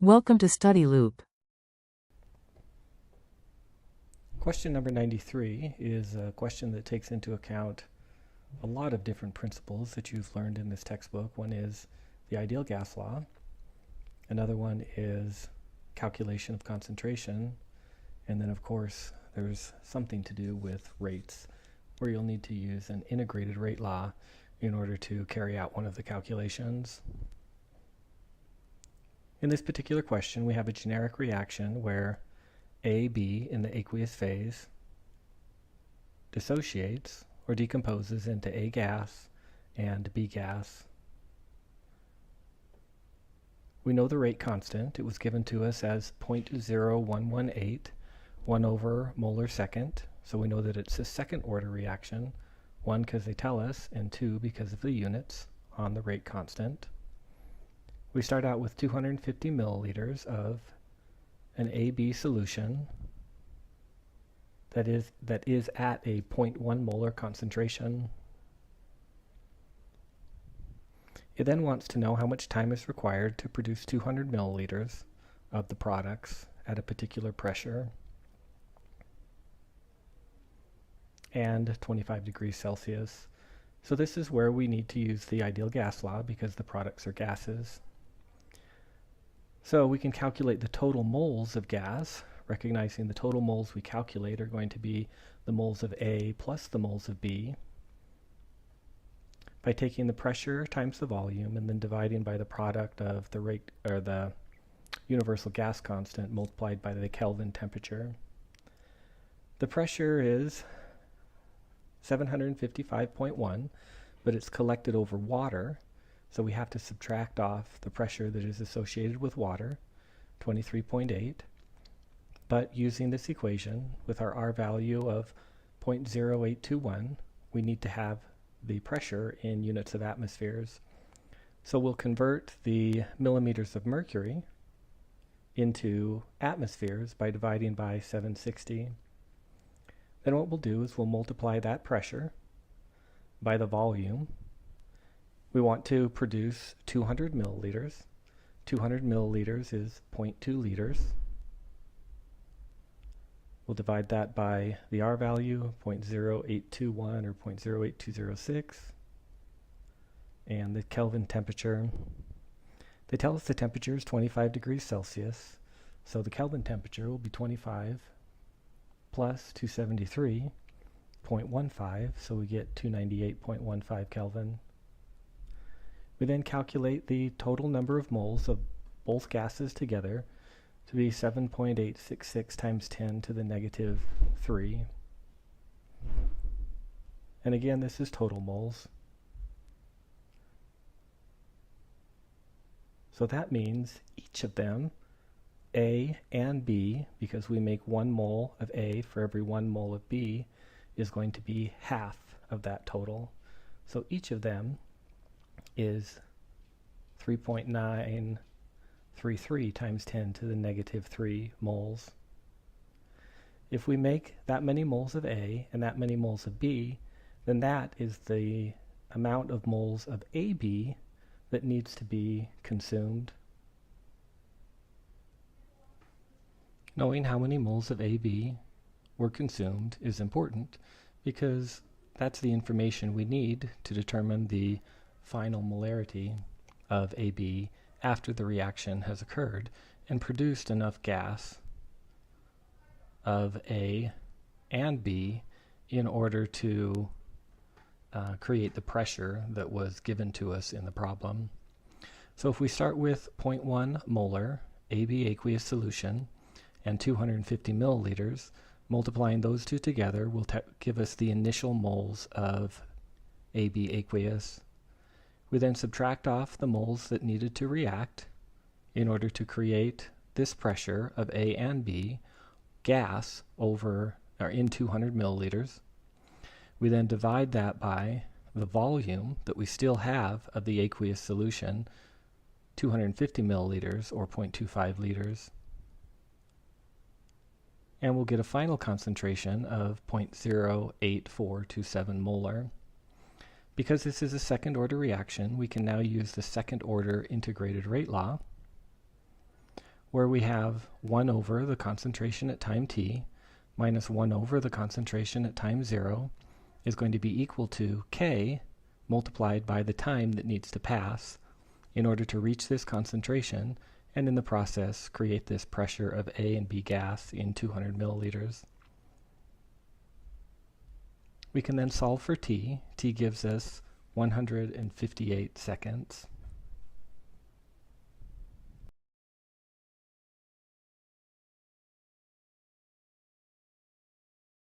Welcome to Study Loop. Question number 93 is a question that takes into account a lot of different principles that you've learned in this textbook. One is the ideal gas law. Another one is calculation of concentration. And then, of course, there's something to do with rates, where you'll need to use an integrated rate law in order to carry out one of the calculations. In this particular question, we have a generic reaction where AB in the aqueous phase dissociates or decomposes into A gas and B gas. We know the rate constant. It was given to us as 0.0118, 1 over molar second. So we know that it's a second order reaction, 1 because they tell us, and 2 because of the units on the rate constant. We start out with 250 milliliters of an AB solution that is at a 0.1 molar concentration. It then wants to know how much time is required to produce 200 milliliters of the products at a particular pressure and 25 degrees Celsius. So this is where we need to use the ideal gas law because the products are gases. So we can calculate the total moles of gas, recognizing the total moles we calculate are going to be the moles of A plus the moles of B, by taking the pressure times the volume and then dividing by the product of the rate or the universal gas constant multiplied by the Kelvin temperature. The pressure is 755.1, but it's collected over water. So we have to subtract off the pressure that is associated with water, 23.8. But using this equation with our R value of 0.0821, we need to have the pressure in units of atmospheres. So we'll convert the millimeters of mercury into atmospheres by dividing by 760. Then what we'll do is we'll multiply that pressure by the volume. We want to produce 200 milliliters. 200 milliliters is 0.2 liters. We'll divide that by the R value, 0.0821 or 0.08206, and the Kelvin temperature. They tell us the temperature is 25 degrees Celsius, so the Kelvin temperature will be 25 plus 273.15, so we get 298.15 Kelvin. We then calculate the total number of moles of both gases together to be 7.866 times 10 to the negative 3. And again, this is total moles. So that means each of them, A and B, because we make 1 mole of A for every 1 mole of B, is going to be half of that total. So each of them is 3.933 times 10 to the negative 3 moles. If we make that many moles of A and that many moles of B, then that is the amount of moles of AB that needs to be consumed. Knowing how many moles of AB were consumed is important because that's the information we need to determine the final molarity of AB after the reaction has occurred and produced enough gas of A and B in order to create the pressure that was given to us in the problem. So if we start with 0.1 molar AB aqueous solution and 250 milliliters, multiplying those two together will give us the initial moles of AB aqueous. We then subtract off the moles that needed to react in order to create this pressure of A and B gas in 200 milliliters. We then divide that by the volume that we still have of the aqueous solution, 250 milliliters or 0.25 liters. And we'll get a final concentration of 0.08427 molar. Because this is a second order reaction, we can now use the second order integrated rate law, where we have 1 over the concentration at time t minus 1 over the concentration at time 0 is going to be equal to K multiplied by the time that needs to pass in order to reach this concentration, and in the process create this pressure of A and B gas in 200 milliliters. We can then solve for t. T gives us 158 seconds.